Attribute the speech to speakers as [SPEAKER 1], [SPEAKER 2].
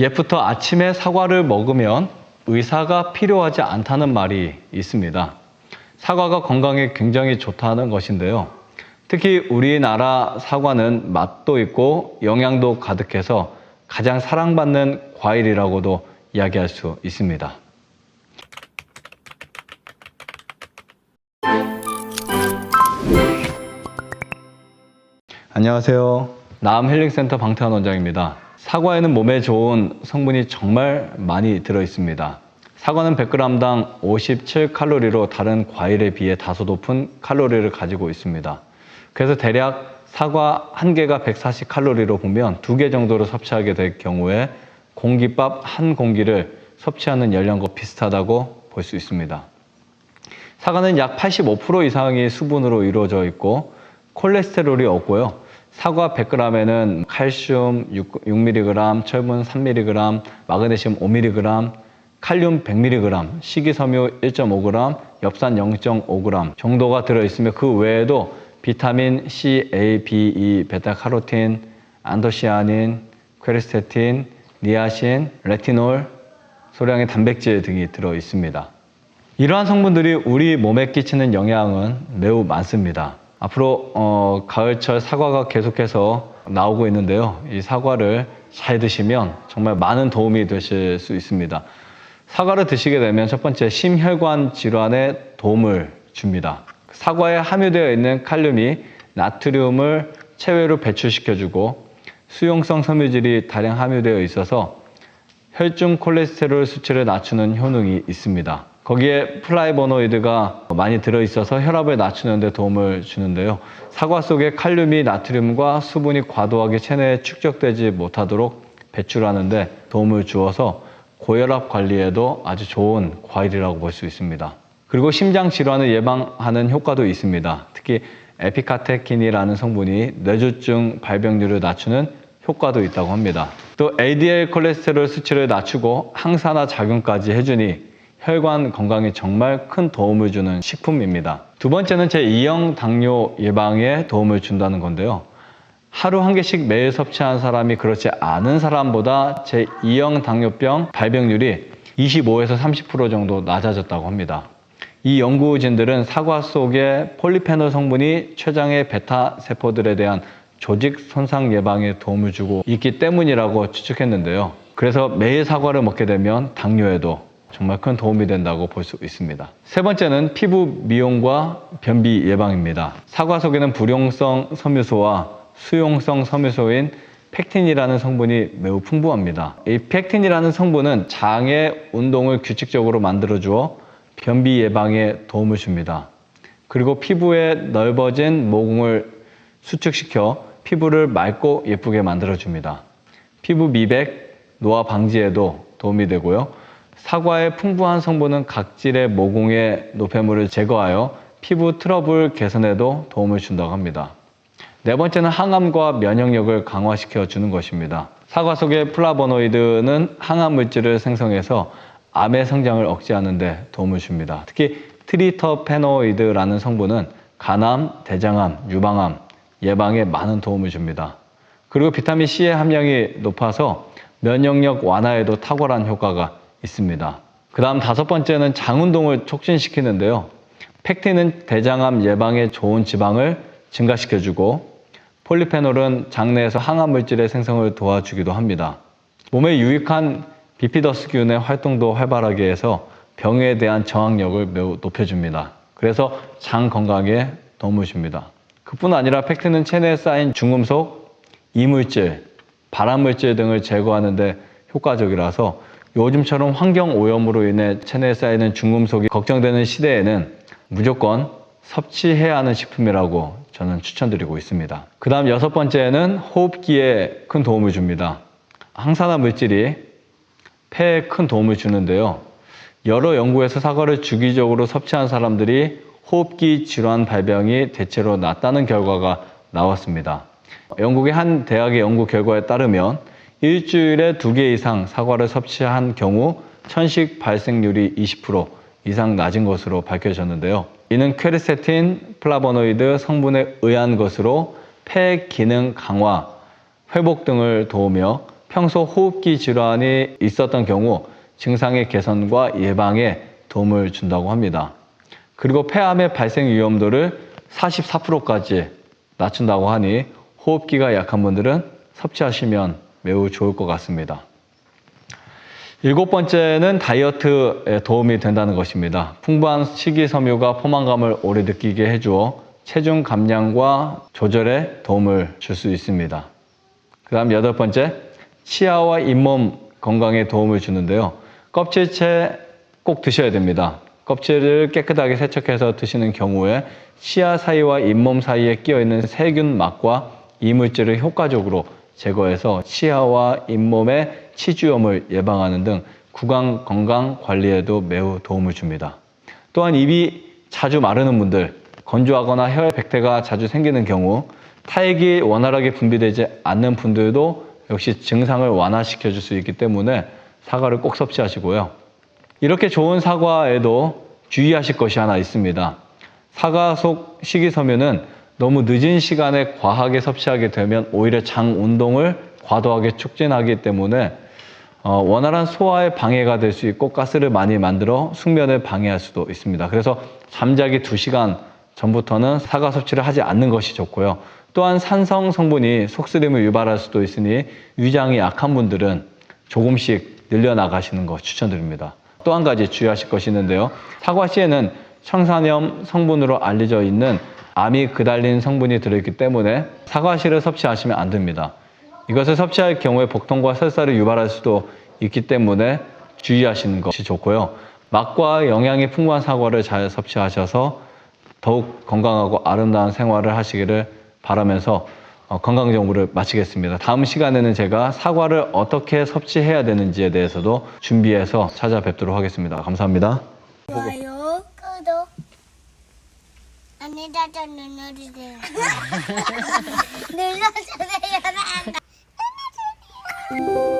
[SPEAKER 1] 예부터 아침에 사과를 먹으면 의사가 필요하지 않다는 말이 있습니다. 사과가 건강에 굉장히 좋다는 것인데요. 특히 우리나라 사과는 맛도 있고 영양도 가득해서 가장 사랑받는 과일이라고도 이야기할 수 있습니다. 안녕하세요. 나암힐링센터 방태환 원장입니다. 사과에는 몸에 좋은 성분이 정말 많이 들어있습니다. 사과는 100g당 57칼로리로 다른 과일에 비해 다소 높은 칼로리를 가지고 있습니다. 그래서 대략 사과 한 개가 140칼로리로 보면 2개 정도를 섭취하게 될 경우에 공깃밥 한 공기를 섭취하는 열량과 비슷하다고 볼 수 있습니다. 사과는 약 85% 이상이 수분으로 이루어져 있고 콜레스테롤이 없고요. 사과 100g에는 칼슘 6mg, 철분 3mg, 마그네슘 5mg, 칼륨 100mg, 식이섬유 1.5g, 엽산 0.5g 정도가 들어있으며 그 외에도 비타민 C, A, B, E, 베타카로틴, 안토시아닌, 퀘르세틴, 니아신, 레티놀, 소량의 단백질 등이 들어있습니다. 이러한 성분들이 우리 몸에 끼치는 영향은 매우 많습니다. 앞으로 가을철 사과가 계속해서 나오고 있는데요. 이 사과를 잘 드시면 정말 많은 도움이 되실 수 있습니다. 사과를 드시게 되면 첫 번째 심혈관 질환에 도움을 줍니다. 사과에 함유되어 있는 칼륨이 나트륨을 체외로 배출시켜주고 수용성 섬유질이 다량 함유되어 있어서 혈중 콜레스테롤 수치를 낮추는 효능이 있습니다. 거기에 플라보노이드가 많이 들어있어서 혈압을 낮추는 데 도움을 주는데요. 사과 속에 칼륨이 나트륨과 수분이 과도하게 체내에 축적되지 못하도록 배출하는 데 도움을 주어서 고혈압 관리에도 아주 좋은 과일이라고 볼 수 있습니다. 그리고 심장 질환을 예방하는 효과도 있습니다. 특히 에피카테킨이라는 성분이 뇌졸중 발병률을 낮추는 효과도 있다고 합니다. 또 LDL 콜레스테롤 수치를 낮추고 항산화 작용까지 해주니 혈관 건강에 정말 큰 도움을 주는 식품입니다. 두 번째는 제2형 당뇨 예방에 도움을 준다는 건데요. 하루 한 개씩 매일 섭취한 사람이 그렇지 않은 사람보다 제2형 당뇨병 발병률이 25에서 30% 정도 낮아졌다고 합니다. 이 연구진들은 사과 속의 폴리페놀 성분이 췌장의 베타 세포들에 대한 조직 손상 예방에 도움을 주고 있기 때문이라고 추측했는데요. 그래서 매일 사과를 먹게 되면 당뇨에도 정말 큰 도움이 된다고 볼 수 있습니다. 세 번째는 피부 미용과 변비 예방입니다. 사과 속에는 불용성 섬유소와 수용성 섬유소인 펙틴이라는 성분이 매우 풍부합니다. 이 펙틴이라는 성분은 장의 운동을 규칙적으로 만들어주어 변비 예방에 도움을 줍니다. 그리고 피부에 넓어진 모공을 수축시켜 피부를 맑고 예쁘게 만들어줍니다. 피부 미백, 노화 방지에도 도움이 되고요. 사과의 풍부한 성분은 각질의 모공의 노폐물을 제거하여 피부 트러블 개선에도 도움을 준다고 합니다. 네 번째는 항암과 면역력을 강화시켜 주는 것입니다. 사과 속의 플라보노이드는 항암 물질을 생성해서 암의 성장을 억제하는 데 도움을 줍니다. 특히 트리터페노이드라는 성분은 간암, 대장암, 유방암 예방에 많은 도움을 줍니다. 그리고 비타민 C의 함량이 높아서 면역력 완화에도 탁월한 효과가 있습니다. 그 다음 다섯 번째는 장 운동을 촉진시키는데요. 펙틴은 대장암 예방에 좋은 지방을 증가시켜주고 폴리페놀은 장내에서 항암 물질의 생성을 도와주기도 합니다. 몸에 유익한 비피더스균의 활동도 활발하게 해서 병에 대한 저항력을 매우 높여줍니다. 그래서 장 건강에 도움을 줍니다. 그뿐 아니라 펙틴은 체내에 쌓인 중금속, 이물질, 발암물질 등을 제거하는 데 효과적이라서 요즘처럼 환경오염으로 인해 체내에 쌓이는 중금속이 걱정되는 시대에는 무조건 섭취해야 하는 식품이라고 저는 추천드리고 있습니다. 그 다음 여섯 번째는 호흡기에 큰 도움을 줍니다. 항산화 물질이 폐에 큰 도움을 주는데요. 여러 연구에서 사과를 주기적으로 섭취한 사람들이 호흡기 질환 발병이 대체로 낫다는 결과가 나왔습니다. 영국의 한 대학의 연구 결과에 따르면 일주일에 2개 이상 사과를 섭취한 경우 천식 발생률이 20% 이상 낮은 것으로 밝혀졌는데요. 이는 퀘르세틴, 플라보노이드 성분에 의한 것으로 폐 기능 강화, 회복 등을 도우며 평소 호흡기 질환이 있었던 경우 증상의 개선과 예방에 도움을 준다고 합니다. 그리고 폐암의 발생 위험도를 44%까지 낮춘다고 하니 호흡기가 약한 분들은 섭취하시면 매우 좋을 것 같습니다. 7번째는 다이어트에 도움이 된다는 것입니다. 풍부한 식이섬유가 포만감을 오래 느끼게 해주어 체중 감량과 조절에 도움을 줄 수 있습니다. 그 다음 8번째, 치아와 잇몸 건강에 도움을 주는데요. 껍질채 꼭 드셔야 됩니다. 껍질을 깨끗하게 세척해서 드시는 경우에 치아 사이와 잇몸 사이에 끼어있는 세균 막과 이물질을 효과적으로 제거해서 치아와 잇몸의 치주염을 예방하는 등 구강 건강 관리에도 매우 도움을 줍니다. 또한 입이 자주 마르는 분들, 건조하거나 혀에 백태가 자주 생기는 경우 타액이 원활하게 분비되지 않는 분들도 역시 증상을 완화시켜 줄 수 있기 때문에 사과를 꼭 섭취하시고요. 이렇게 좋은 사과에도 주의하실 것이 하나 있습니다. 사과 속 식이섬유는 너무 늦은 시간에 과하게 섭취하게 되면 오히려 장 운동을 과도하게 촉진하기 때문에 원활한 소화에 방해가 될 수 있고 가스를 많이 만들어 숙면을 방해할 수도 있습니다. 그래서 잠자기 2시간 전부터는 사과 섭취를 하지 않는 것이 좋고요. 또한 산성 성분이 속쓰림을 유발할 수도 있으니 위장이 약한 분들은 조금씩 늘려나가시는 거 추천드립니다. 또 한 가지 주의하실 것이 있는데요. 사과씨에는 청산염 성분으로 알려져 있는 아미그달린 성분이 들어있기 때문에 사과씨를 섭취하시면 안 됩니다. 이것을 섭취할 경우에 복통과 설사를 유발할 수도 있기 때문에 주의하시는 것이 좋고요. 맛과 영양이 풍부한 사과를 잘 섭취하셔서 더욱 건강하고 아름다운 생활을 하시기를 바라면서 건강 정보를 마치겠습니다. 다음 시간에는 제가 사과를 어떻게 섭취해야 되는지에 대해서도 준비해서 찾아뵙도록 하겠습니다. 감사합니다.
[SPEAKER 2] 좋아요, 구독, 안내자전 눌러주세요. 눌러주세요. 눌러주세요.